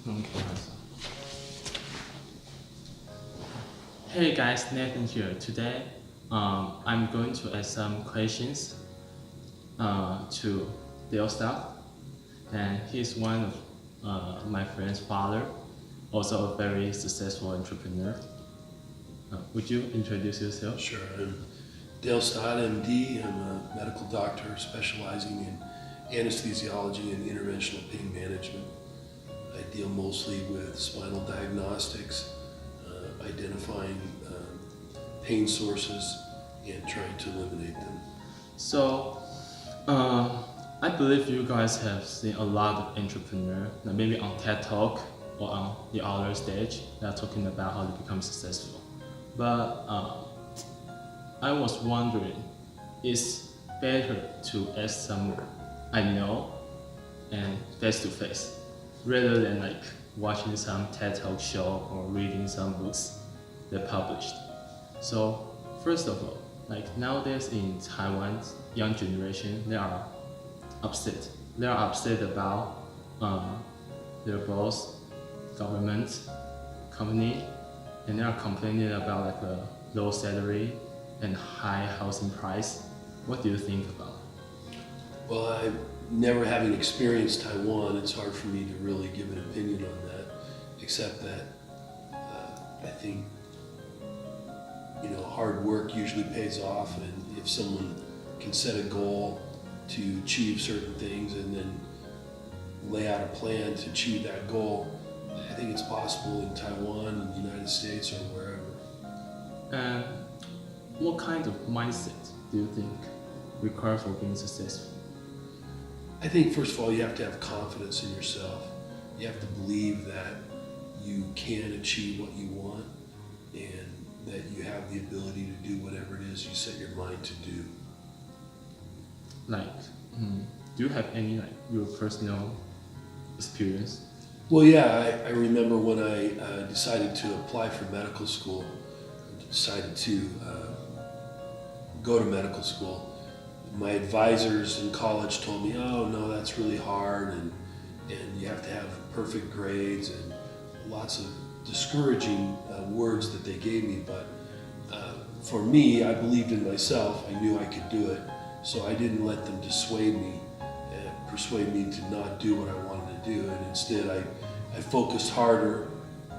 Okay. Hey guys, Nathan here. Today, I'm going to ask some questions to Dale Stout, and he's one of my friend's father, also a very successful entrepreneur. Would you introduce yourself? Sure. I'm Dale Stott, MD. I'm a medical doctor specializing in anesthesiology and interventional pain management. I deal mostly with spinal diagnostics, identifying pain sources and trying to eliminate them. So, I believe you guys have seen a lot of entrepreneurs, maybe on TED Talk or on the other stage, that are talking about how to become successful. But I was wondering, is better to ask someone I know and face to face, rather than like watching some TED Talk show or reading some books they published. So first of all, like nowadays in Taiwan's young generation, they are upset. They are upset about their boss, government, company, and they are complaining about like the low salary and high housing price. What do you think about Well, I never having experienced Taiwan, it's hard for me to really give an opinion on that, except that I think hard work usually pays off, and if someone can set a goal to achieve certain things and then lay out a plan to achieve that goal, I think it's possible in Taiwan, in the United States, or wherever. it? And what kind of mindset do you think required for being successful? I think first of all, you have to have confidence in yourself. You have to believe that you can achieve what you want and that you have the ability to do whatever it is you set your mind to do. Like, do you have any like your personal experience? Well, yeah, I remember when I decided to apply for medical school, decided to go to medical school. My advisors in college told me, oh no, that's really hard, and you have to have perfect grades, and lots of discouraging words that they gave me. But for me, I believed in myself. I knew I could do it, so I didn't let them dissuade me and persuade me to not do what I wanted to do. And instead, I focused harder,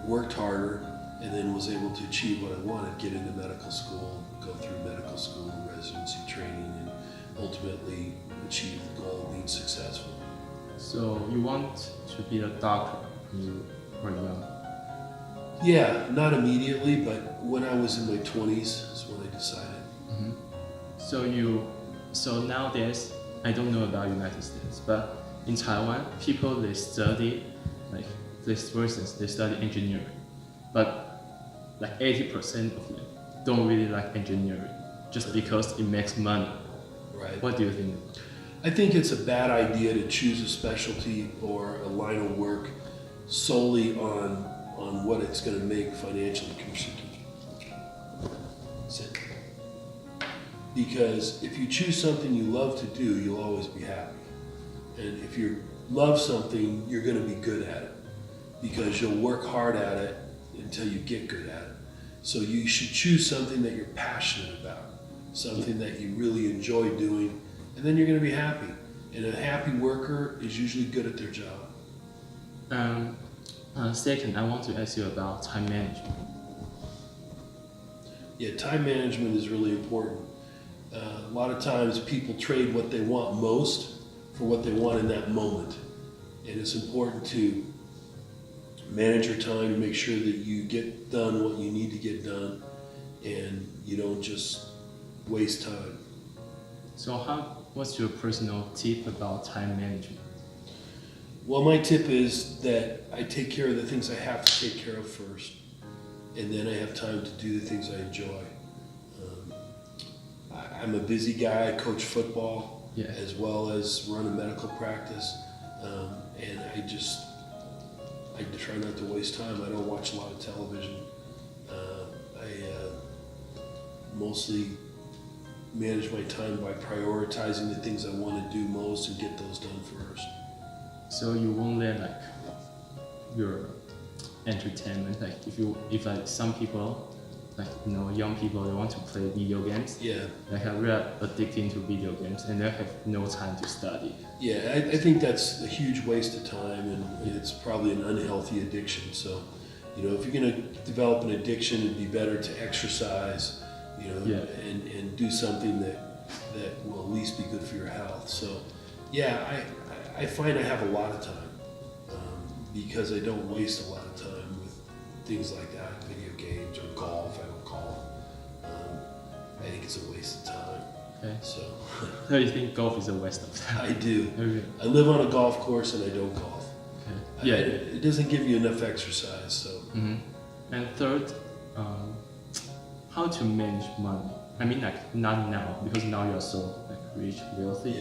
worked harder, and then was able to achieve what I wanted, get into medical school, go through medical school, residency training, and ultimately achieve the goal of being successful. So you want to be a doctor when you were young. Yeah, not immediately, but when I was in my 20s is when I decided. hmm So nowadays, I don't know about United States, but in Taiwan, people they study, like this persons they study engineering, but like 80% of them don't really like engineering, just because it makes money. Right. What do you think? I think it's a bad idea to choose a specialty or a line of work solely on what it's going to make financially. Sit. Because if you choose something you love to do, you'll always be happy. And if you love something, you're going to be good at it because you'll work hard at it until you get good at it. So you should choose something that you're passionate about, something that you really enjoy doing, and then you're going to be happy. And a happy worker is usually good at their job. Second, I want to ask you about time management. Yeah, time management is really important. A lot of times people trade what they want most for what they want in that moment. And it's important to manage your time to make sure that you get done what you need to get done and you don't just waste time. So what's your personal tip about time management? Well, my tip is that I take care of the things I have to take care of first, and then I have time to do the things I enjoy. I'm a busy guy. I coach football Yeah. as well as run a medical practice, and I try not to waste time. I don't watch a lot of television. I mostly manage my time by prioritizing the things I want to do most and get those done first. So you won't let like your entertainment. Like if like some people, like young people, they want to play video games. Yeah. They have real addicted to video games and they have no time to study. Yeah, I think that's a huge waste of time, and it's probably an unhealthy addiction. So, if you're going to develop an addiction, it'd be better to exercise, and do something that will at least be good for your health. So, yeah, I find I have a lot of time because I don't waste a lot of time with things like that, video games or golf. I don't golf. I think it's a waste of time. Okay. So. So you think golf is a waste of time? I do. Okay. I live on a golf course and I don't golf. Okay. Yeah. It doesn't give you enough exercise. So. Mm-hmm. And third, how to manage money. I mean, like not now because now you're so like rich, wealthy.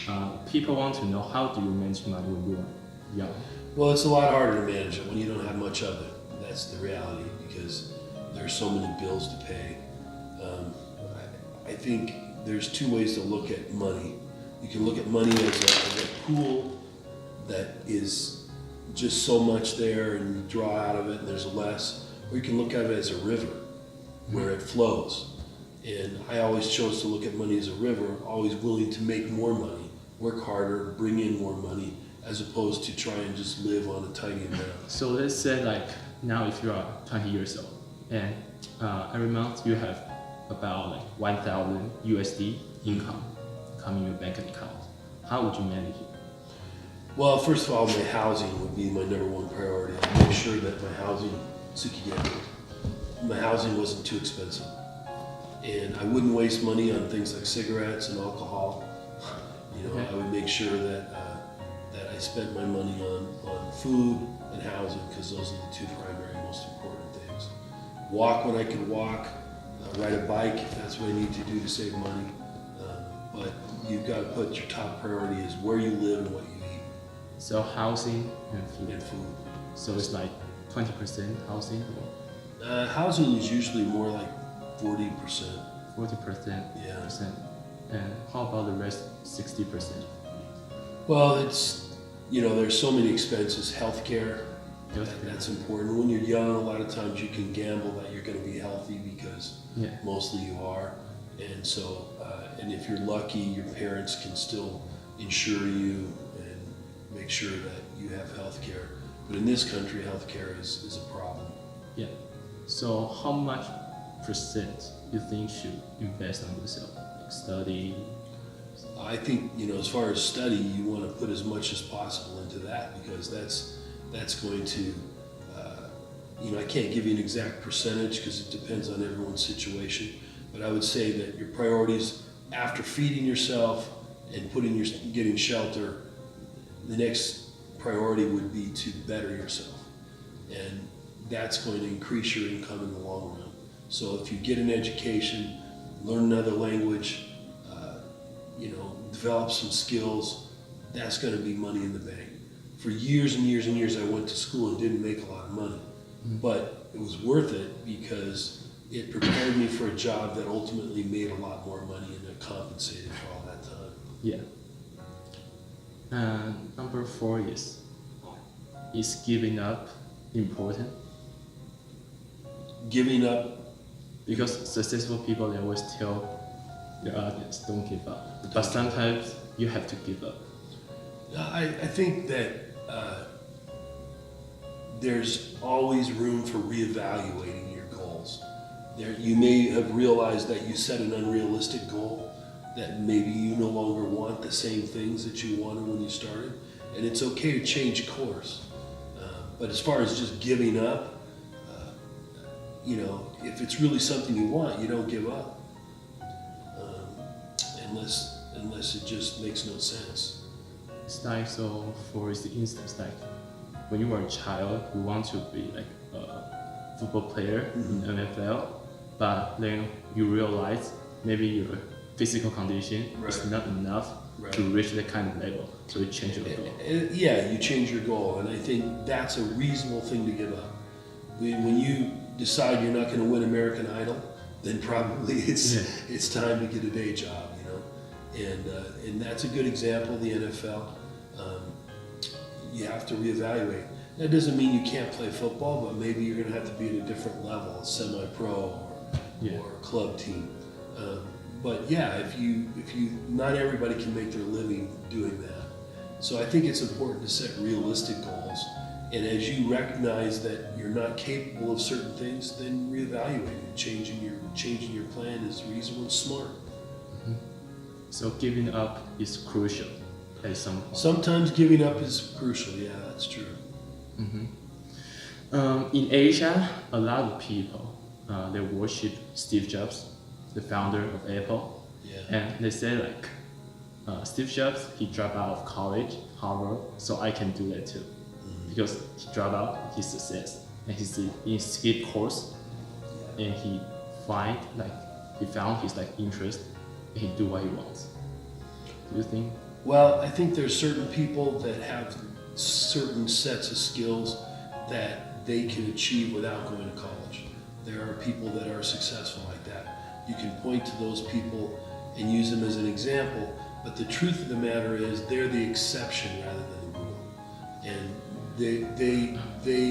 Yeah. People want to know how do you manage money when you're young. Well, it's a lot harder to manage it when you don't have much of it. That's the reality because there's so many bills to pay. I think there's two ways to look at money. You can look at money as a pool that is just so much there and you draw out of it and there's less, or you can look at it as a river where it flows. And I always chose to look at money as a river, always willing to make more money, work harder, bring in more money, as opposed to try and just live on a tiny amount. So let's say like now if you are 20 years old and every month you have about like 1,000 USD income coming in your bank account, how would you manage it? Well, first of all, my housing would be my number one priority. I'd make sure that my housing wasn't too expensive. And I wouldn't waste money on things like cigarettes and alcohol. Okay. I would make sure that I spent my money on food and housing because those are the two primary most important things. Walk when I could walk, ride a bike if that's what I need to do to save money. But you've got to put your top priority is where you live and what you eat. So housing and food. And food. So it's like 20% housing or Housing is usually more like 40%. 40%. Yeah. And how about the rest 60%? Well, it's, there's so many expenses. Healthcare, that's important. When you're young, a lot of times you can gamble that you're going to be healthy because mostly you are. And so, and if you're lucky, your parents can still insure you and make sure that you have healthcare. But in this country, healthcare is a problem. Yeah. So how much percent you think should invest on yourself? Like study? I think, as far as study, you want to put as much as possible into that because that's going to, I can't give you an exact percentage because it depends on everyone's situation, but I would say that your priorities after feeding yourself and getting shelter, the next priority would be to better yourself. And that's going to increase your income in the long run. So if you get an education, learn another language, develop some skills, that's going to be money in the bank. For years and years and years, I went to school and didn't make a lot of money, but it was worth it because it prepared me for a job that ultimately made a lot more money and it compensated for all that time. Yeah. Number 4 is giving up important? Giving up. Because successful people, they always tell their audience, don't give up. But sometimes you have to give up. I think that there's always room for reevaluating your goals. You may have realized that you set an unrealistic goal, that maybe you no longer want the same things that you wanted when you started, and it's okay to change course. But as far as just giving up, if it's really something you want, you don't give up, unless it just makes no sense. It's like, so for instance, like when you were a child, you want to be like a football player in NFL, but then you realize maybe your physical condition is not enough to reach that kind of level, so you change your goal. Yeah, you change your goal, and I think that's a reasonable thing to give up. When you decide you're not going to win American Idol, then probably it's time to get a day job, and that's a good example of the NFL. you have to reevaluate. That doesn't mean you can't play football, but maybe you're going to have to be at a different level, semi-pro or club team. But yeah, if you not everybody can make their living doing that. So I think it's important to set realistic goals. And as you recognize that you're not capable of certain things, then reevaluate it. Changing your plan is reasonable and smart. So giving up is crucial at some point. Sometimes giving up is crucial. Yeah, that's true. In Asia, a lot of people they worship Steve Jobs, the founder of Apple, and they say like Steve Jobs, he dropped out of college, Harvard, so I can do that too, because he dropped out, he's success, and he skipped course, and he found his like interest, and he do what he wants. Do you think? Well, I think there's certain people that have certain sets of skills that they can achieve without going to college. There are people that are successful like that. You can point to those people and use them as an example, but the truth of the matter is they're the exception rather than the rule. And they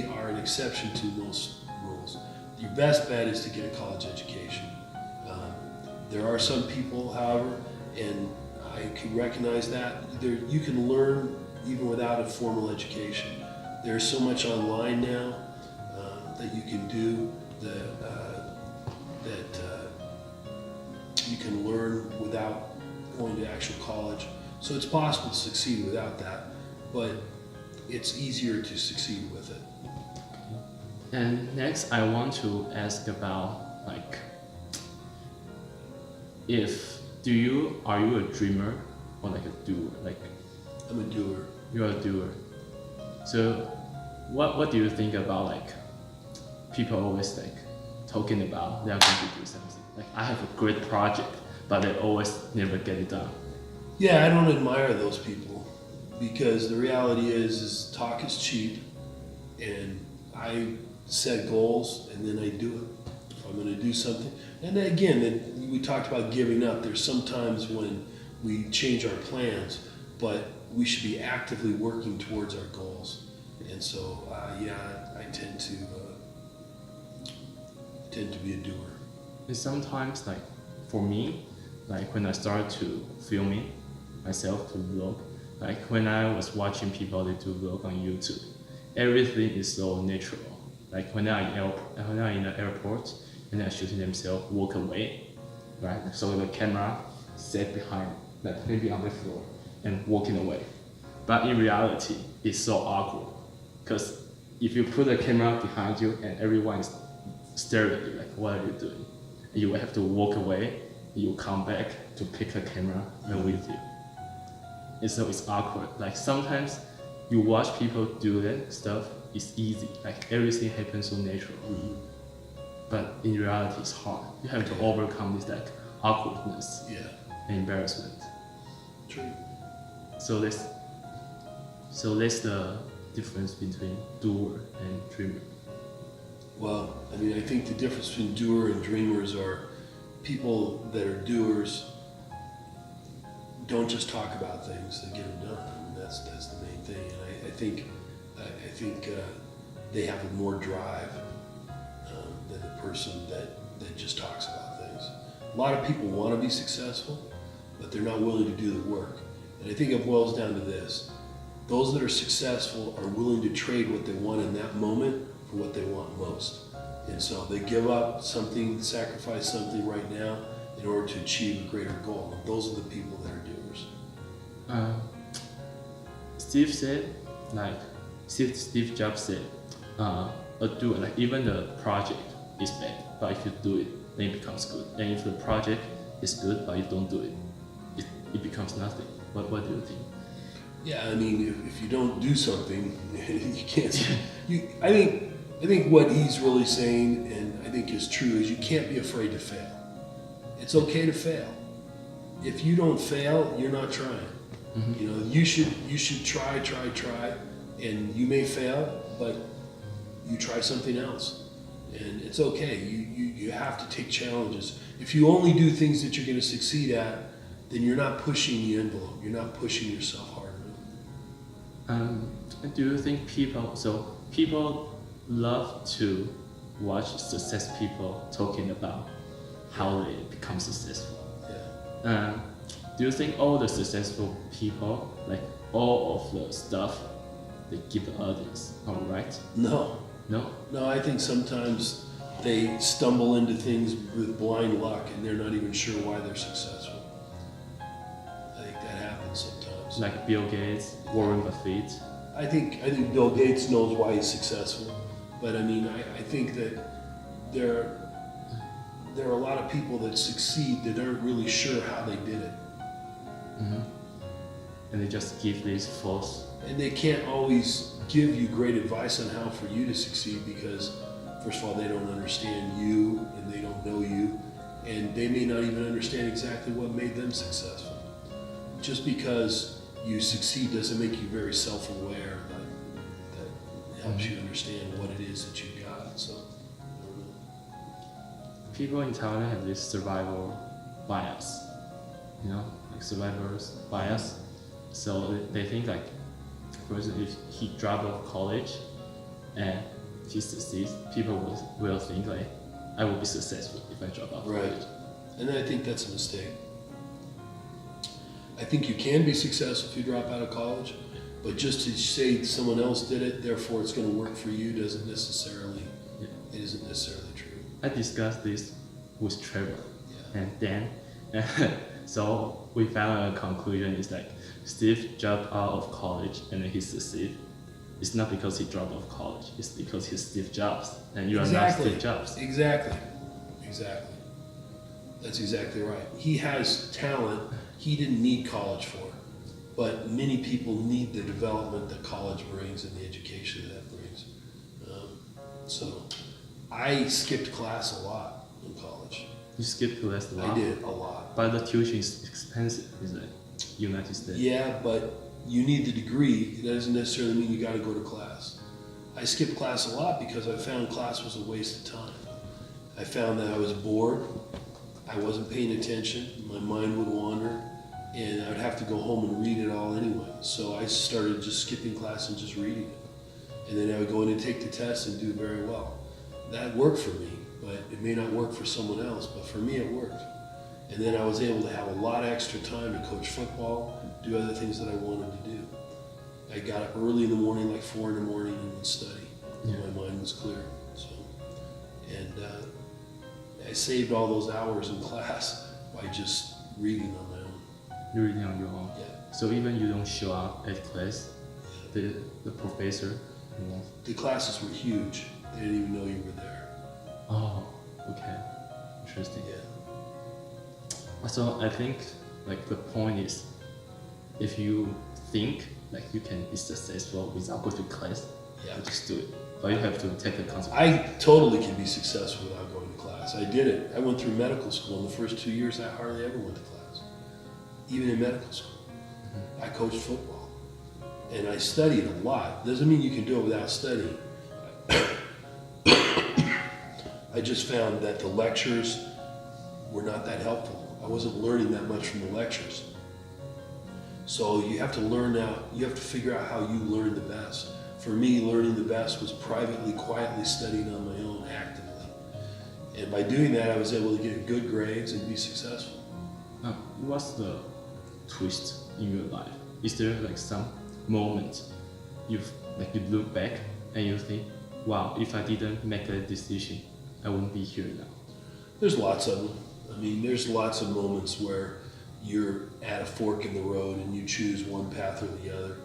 are an exception to most rules. Your best bet is to get a college education. There are some people, however, and I can recognize that, you can learn even without a formal education. There's so much online now that you can do that you can learn without going to actual college. So it's possible to succeed without that, but it's easier to succeed with it. And next, I want to ask about like, are you a dreamer or like a doer? Like, I'm a doer. You're a doer. So, what do you think about like people always like talking about they are going to do something? Like, I have a great project, but they always never get it done. Yeah, I don't admire those people because the reality is talk is cheap, and I set goals and then I do it. If I'm going to do something, and then again, we talked about giving up. There's sometimes when we change our plans, but we should be actively working towards our goals. And so, I tend to be a doer. And sometimes, like for me, like when I started to filming myself to vlog, like when I was watching people they do vlog on YouTube, everything is so natural. Like when I'm in the airport and they're shooting themselves walk away, right? So the camera set behind, like maybe on the floor, and walking away. But in reality, it's so awkward because if you put the camera behind you and everyone is staring at you, like what are you doing? You will have to walk away. You will come back to pick the camera and with you. And so it's awkward. Like sometimes you watch people do that stuff, it's easy. Like everything happens so naturally. But in reality, it's hard. You have to overcome this like awkwardness and embarrassment. True. So that's the difference between doer and dreamer. Well, I mean, I think the difference between doer and dreamers are people that are doers don't just talk about things; they get them done. I mean, that's the main thing. And I think they have more drive than the person that just talks about things. A lot of people want to be successful, but they're not willing to do the work. And I think it boils down to this. Those that are successful are willing to trade what they want in that moment for what they want most. And so they give up something, sacrifice something right now in order to achieve a greater goal. And those are the people that are doers. Steve Jobs said, a doer, like even the project is bad, but if you do it, then it becomes good. And if the project is good, but you don't do it, it becomes nothing. What do you think? Yeah, I mean, if you don't do something, you can't. I think what he's really saying, and I think is true, is you can't be afraid to fail. It's okay to fail. If you don't fail, you're not trying. Mm-hmm. You know, you should try, and you may fail, but you try something else, and it's okay. You have to take challenges. If you only do things that you're going to succeed at, then you're not pushing the envelope. You're not pushing yourself hard enough. Um, do you think people love to watch success people talking about how they become successful? Yeah. Do you think all the successful people, like all of the stuff they give the audience, are right? No, No? no, I think sometimes they stumble into things with blind luck and they're not even sure why they're successful. I think that happens sometimes. Like Bill Gates, Warren Buffett. I think Bill Gates knows why he's successful, but I mean, I think that there are a lot of people that succeed that aren't really sure how they did it. And they just give these false. And they can't always give you great advice on how for you to succeed because, first of all, they don't understand you and they don't know you, and they may not even understand exactly what made them successful. Just because you succeed doesn't make you very self-aware. That helps you understand what it is that you got. So, I don't know. People in Thailand have this survival bias, like survivor's bias. So they think like, for example, if he dropped out of college and he succeeds, people will think like, I will be successful if I drop out of Right. college. And I think that's a mistake. I think you can be successful if you drop out of college, but just to say someone else did it, therefore it's going to work for you, it isn't necessarily true. I discussed this with Trevor Yeah. and Dan. So we found a conclusion is like Steve dropped out of college and then he succeeded. It's not because he dropped out of college, it's because he's Steve Jobs and you are not Steve Jobs. Exactly. That's exactly right. He has talent he didn't need college for, but many people need the development that college brings and the education that brings. So I skipped class a lot in college. You skipped class a lot. I did a lot. But the tuition is expensive, isn't it? United States. Yeah, but you need the degree. That doesn't necessarily mean you got to go to class. I skipped class a lot because I found class was a waste of time. I found that I was bored. I wasn't paying attention. My mind would wander, and I would have to go home and read it all anyway. So I started just skipping class and just reading it. And then I would go in and take the test and do very well. That worked for me, but it may not work for someone else, but for me it worked. And then I was able to have a lot of extra time to coach football, do other things that I wanted to do. I got up early in the morning, like 4 in the morning, and would study. Yeah. My mind was clear. So, and I saved all those hours in class by just reading on my own. You're reading on your own. Yeah. So even you don't show up at class, the professor. The classes were huge. They didn't even know you were there. Oh, okay, interesting. Yeah. So I think like the point is, if you think like you can be successful without going to class, Yeah. you just do it. But you have to take the consequences. I totally can be successful without going to class. I did it. I went through medical school. In the first 2 years, I hardly ever went to class, even in medical school. I coached football, and I studied a lot. Doesn't mean you can do it without studying. I just found that the lectures were not that helpful. I wasn't learning that much from the lectures. So you have to learn out, you have to figure out how you learn the best. For me, learning the best was privately, quietly studying on my own actively. And by doing that, I was able to get good grades and be successful. What's the twist in your life? Is there like some moment you look back and you think, wow, if I didn't make that decision, I wouldn't be here now? There's lots of them. I mean, there's lots of moments where you're at a fork in the road and you choose one path or the other.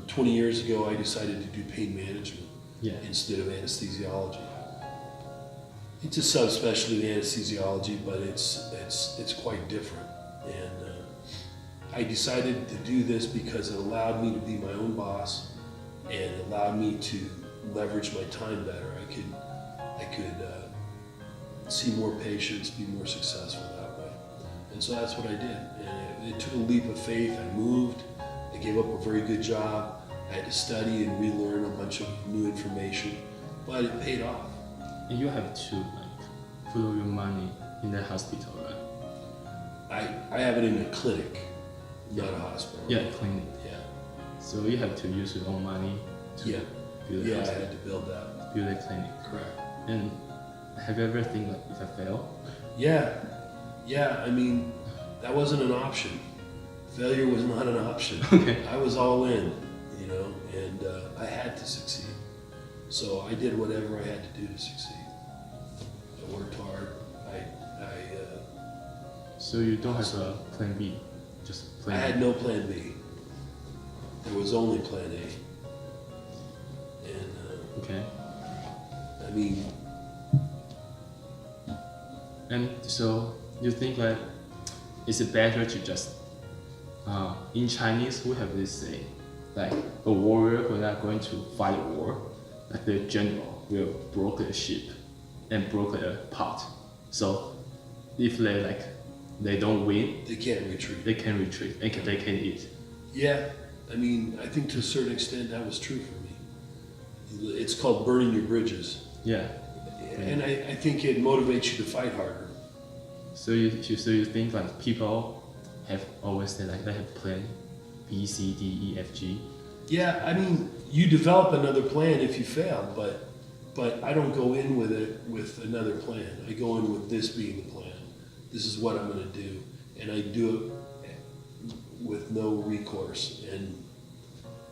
20 years ago, I decided to do pain management instead of anesthesiology. It's a subspecialty of anesthesiology, but it's quite different. And I decided to do this because it allowed me to be my own boss and it allowed me to leverage my time better. I could see more patients, be more successful that way. And so that's what I did. And it took a leap of faith. I moved. I gave up a very good job. I had to study and relearn a bunch of new information, but it paid off. And you have to like follow your money in the hospital, right? I have it in a clinic, not a hospital. Yeah, clinic. Yeah. So you have to use your own money to Yeah. build Yeah, a I hospital, had to build that. build a clinic. Correct. And have you ever think like if I fail? Yeah. Yeah, I mean, that wasn't an option. Failure was not an option. Okay. I was all in, you know, and I had to succeed. So I did whatever I had to do to succeed. I worked hard. So you don't have a plan B, just I plan had A. no plan B. There was only plan A. And Okay. I mean, And so you think like, is it better to just, in Chinese we have this saying, like a warrior when they're going to fight a war, like the general will broke the ship and broke the pot. So if they don't win, they can't retreat. they can retreat and they can eat. Yeah, I mean, I think to a certain extent that was true for me. It's called burning your bridges. Yeah. And I think it motivates you to fight harder. So you think like people have always said like they have plan B, C, D, E, F, G. Yeah, I mean, you develop another plan if you fail, but I don't go in with it with another plan. I go in with this being the plan. This is what I'm going to do, and I do it with no recourse. And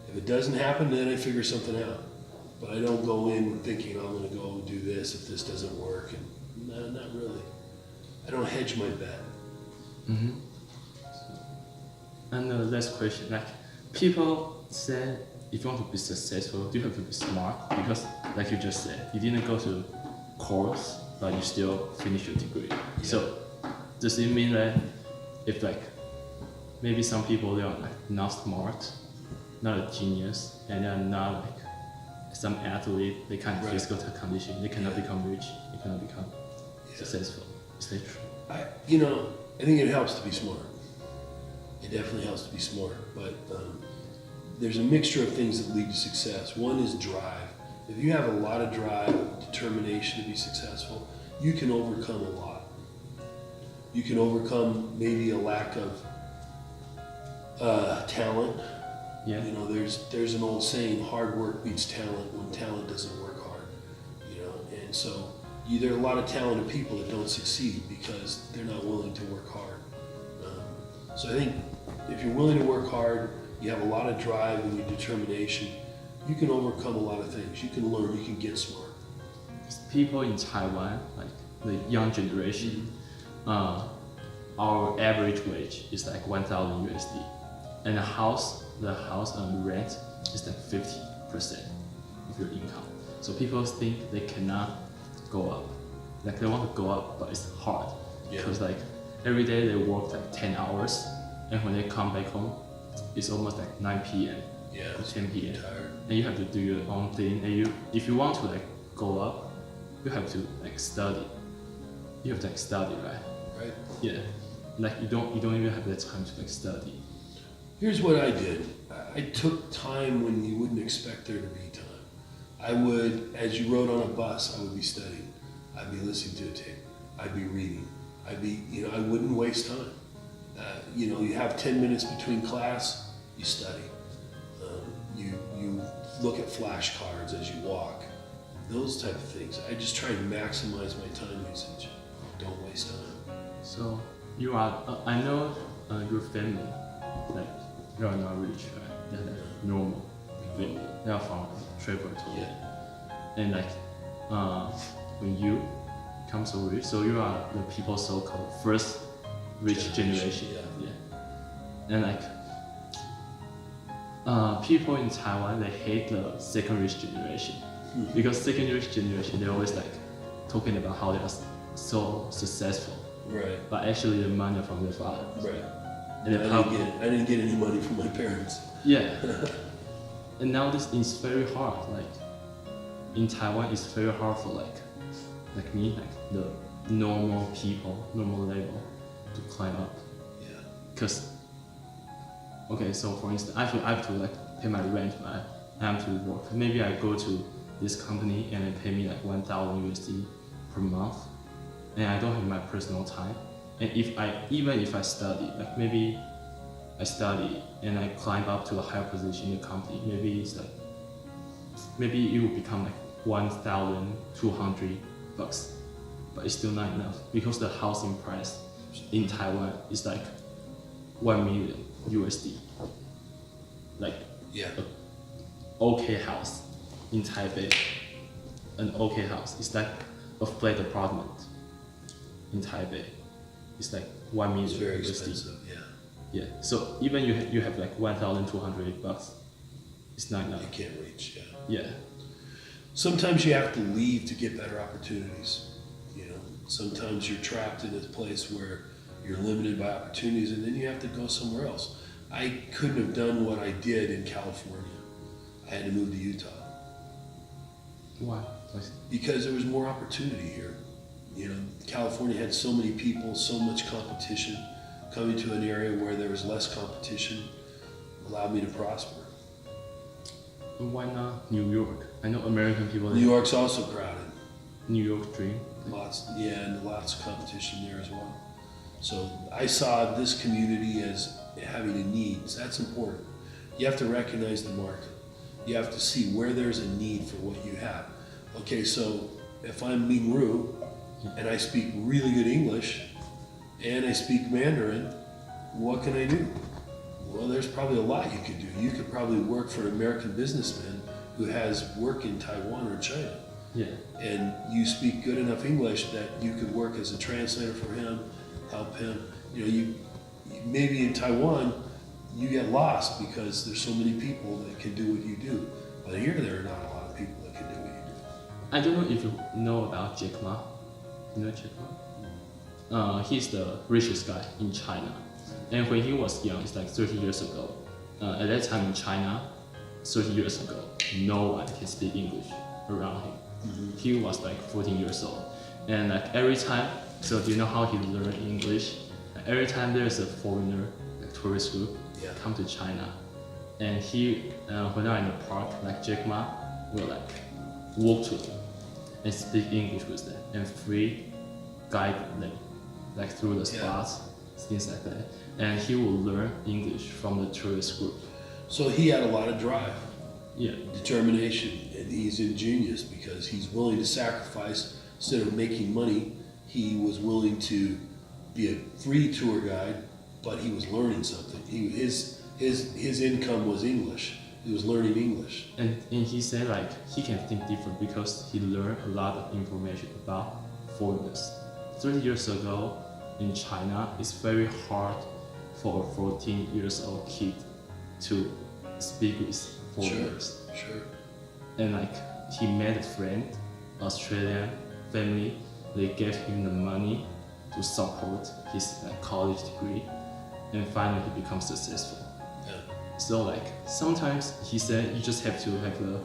if it doesn't happen, then I figure something out. But I don't go in thinking I'm going to go and do this if this doesn't work. And no, not really. I don't hedge my bet. Mm-hmm. And the last question, like people say, if you want to be successful, you have to be smart because, like you just said, you didn't go to course, but you still finish your degree. Yeah. So does it mean that if like maybe some people they are like not smart, not a genius, and they are not like some athlete, they can't Right. physical condition, they cannot become rich, they cannot become Yeah. successful. Is that true? I think it helps to be smart. It definitely helps to be smart, but there's a mixture of things that lead to success. One is drive. If you have a lot of drive, determination to be successful, you can overcome a lot. You can overcome maybe a lack of talent. Yeah. You know, there's an old saying, hard work beats talent when talent doesn't work hard. You know, and so there are a lot of talented people that don't succeed because they're not willing to work hard. So I think if you're willing to work hard, you have a lot of drive and your determination, you can overcome a lot of things. You can learn, you can get smart. People in Taiwan, like the young generation, our average wage is like 1,000 USD, and the house rent is like 50% of your income. So people think they cannot go up, like they want to go up, but it's hard because like every day they work like 10 hours, and when they come back home, it's almost like 9 p.m. Yeah, or 10 p.m. tired. And you have to do your own thing. And if you want to like go up, you have to like study. You have to like study, right? Right. Yeah. Like you don't even have the time to like study. Here's what I did. I took time when you wouldn't expect there to be time. I would, as you rode on a bus, I would be studying. I'd be listening to a tape. I'd be reading. I wouldn't waste time. You have 10 minutes between class, you study. You look at flashcards as you walk. Those type of things. I just try and maximize my time usage. Don't waste time. So you are, I know your family, like you are not rich, right? They're like normal family. They are from Trevor too. Yeah. And like when you become so rich, so you are the people so-called first rich generation. Yeah. And like people in Taiwan, they hate the second rich generation because second rich generation, they're always like talking about how they are so successful, Right. but actually the money from their father. Right. And I didn't get any money from my parents. Yeah. And now this is very hard. Like in Taiwan, it's very hard for like me, like the normal people, normal level, to climb up. Yeah. Cause okay, so for instance, I have to like pay my rent, right? I have to work. Maybe I go to this company and they pay me like 1,000 USD per month, and I don't have my personal time. And even if I study, like maybe I study and I climb up to a higher position in the company, maybe it will become like 1,200 bucks, but it's still not enough because the housing price in Taiwan is like 1 million USD. Like Yeah. an okay house in Taipei, an okay house is like a flat apartment in Taipei. It's like 1 million It's very USD. expensive. Yeah. Yeah. So even you have like 1,200 bucks, it's not enough. You can't reach. Yeah. Yeah. Sometimes you have to leave to get better opportunities. You know, sometimes you're trapped in a place where you're limited by opportunities, and then you have to go somewhere else. I couldn't have done what I did in California. I had to move to Utah Why? because there was more opportunity here. You know, California had so many people, so much competition. Coming to an area where there was less competition allowed me to prosper. Why not New York? I know American people. New York's also crowded. New York dream. And lots of competition there as well. So I saw this community as having a need. So that's important. You have to recognize the market. You have to see where there's a need for what you have. Okay, so if I'm Ming Ru and I speak really good English and I speak Mandarin, what can I do? Well, there's probably a lot you could do. You could probably work for an American businessman who has work in Taiwan or China. Yeah. And you speak good enough English that you could work as a translator for him, help him. You know, you maybe in Taiwan you get lost because there's so many people that can do what you do. But here there are not a lot of people that can do what you do. I don't know if you know about Jack Ma. You know Jack Ma? He's the richest guy in China. And when he was young, it's like 30 years ago. At that time in China, 30 years ago, no one can speak English around him. Mm-hmm. He was like 14 years old. And like every time, so do you know how he learned English? Every time there's a foreigner, like tourist group, Yeah. come to China, and when they're in the park, like Jack Ma will like walk to them and speak English with them and free guide them like through the spots, things like that. And he will learn English from the tourist group. So he had a lot of drive, Yeah, determination, and he's ingenious because he's willing to sacrifice. Instead of making money, he was willing to be a free tour guide, but he was learning something. His income was English. He was learning English. and he said like he can think different because he learned a lot of information about foreigners. 30 years ago in China, it's very hard for a 14 years old kid to speak with foreigners. Sure. And like he made a friend, Australian family. They gave him the money to support his like, college degree, and finally he becomes successful. Yeah. So like sometimes he said you just have to have the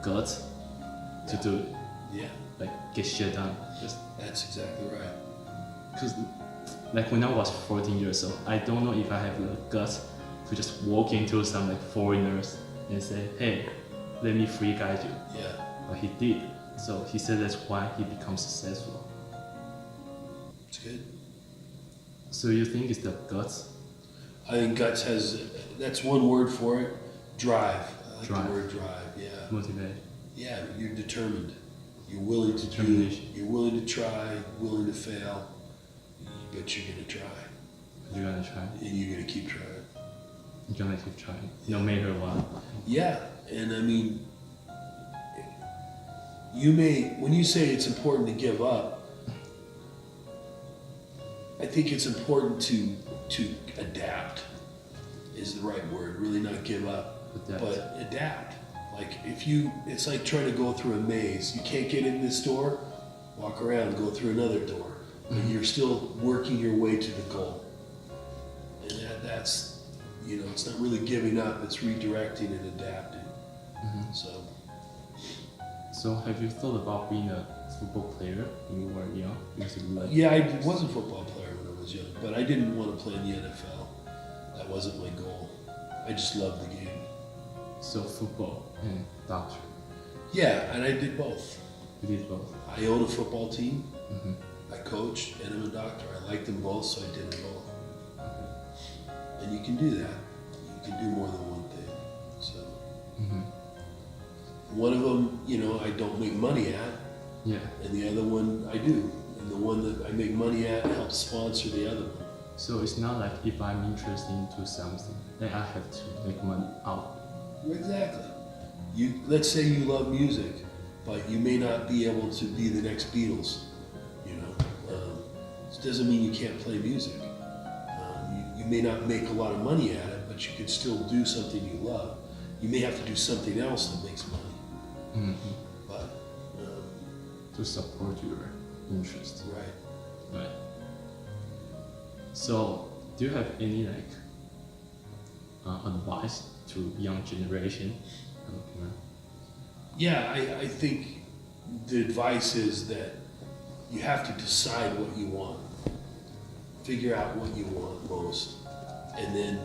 guts to do it, Yeah, like get shit done. that's exactly right. Because like when I was 14 years old, I don't know if I have the guts to just walk into some like foreigners and say, hey, let me free guide you. Yeah. But he did. So he said that's why he becomes successful. It's good. So you think it's the guts? I think guts that's one word for it. Drive. I like Drive. the word drive. Yeah. Motivate. Yeah. You're determined. You're willing to do. Determination. You're willing to try. Willing to fail. But you're gonna try, You're gonna try. and you're gonna keep trying. You're gonna keep trying, no matter what. Yeah. And I mean, when you say it's important to give up, I think it's important to adapt is the right word. Really not give up, Adapt. but adapt. Like it's like trying to go through a maze. You can't get in this door, walk around, go through another door. But you're still working your way to the goal. And that's, it's not really giving up, it's redirecting and adapting. So have you thought about being a football player when you were young? Because you like Yeah, I was a football player when I was young, but I didn't want to play in the NFL. That wasn't my goal. I just loved the game. So football and doctor. Yeah, and I did both. You did both. I own a football team. Mm-hmm. I coach and I'm a doctor. I liked them both, so I did them both. And and you can do that. You can do more than one thing. So one of them, you know, I don't make money at, Yeah. and the other one I do. And the one that I make money at helps sponsor the other one. So it's not like if I'm interested into something, then I have to make money out. Exactly. Let's say you love music, but you may not be able to be the next Beatles. You know, it doesn't mean you can't play music. You may not make a lot of money at it, but you can still do something you love. You may have to do something else that makes money, but To support your interest. right. Right. So, do you have any like advice to young generation? Yeah, I think the advice is that you have to decide what you want. Figure out what you want most, and then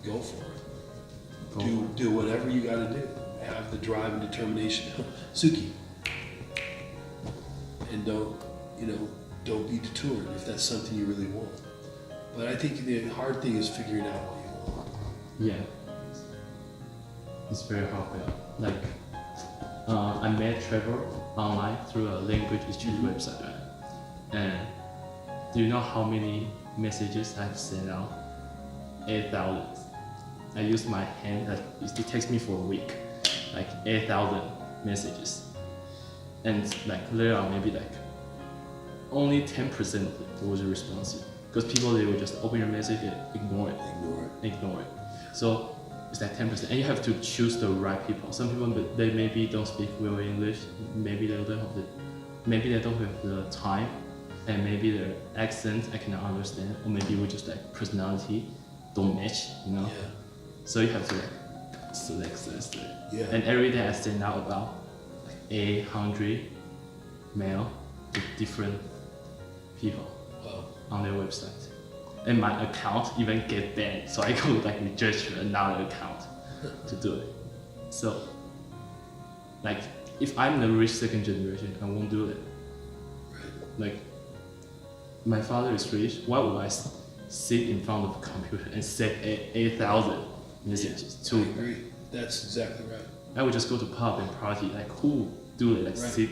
go for it. Do whatever you got to do. Have the drive and determination, Suki, and don't be detoured if that's something you really want. But I think the hard thing is figuring out what you want. Yeah. It's very hard. Like, I met Trevor online through a language exchange website, right? And do you know how many messages I've sent out? 8,000. I use my hand, like it takes me for a week, like 8,000 messages. And like there are maybe like only 10% of it was responsive. Because people, they will just open your message and ignore it. So it's like 10%, and you have to choose the right people. Some people, they maybe don't speak well English, maybe they don't have the time, and maybe their accent I cannot understand, or maybe we just like personality don't match, you know. Yeah. So you have to like select. Yeah. And every day I send out about 800 mail to different people on their website. And my account even get banned, so I go like register another account to do it. So, like, if I'm the rich second generation, I won't do it. Like, my father is rich. Why would I sit in front of a computer and send 8,000 messages to? I agree. That's exactly right. I would just go to pub and party. Like, who do it? Like, sit.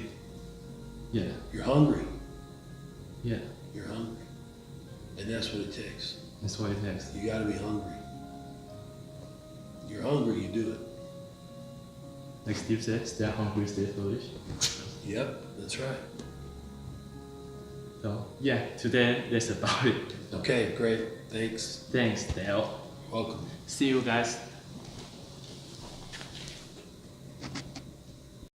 Yeah. You're hungry. Yeah. You're hungry. And that's what it takes. That's what it takes. You gotta be hungry. You're hungry, you do it. Like Steve said, stay hungry, stay foolish. Yep, that's right. So yeah, today that's about it. Okay, great. Thanks. Thanks, Dale. Welcome. See you guys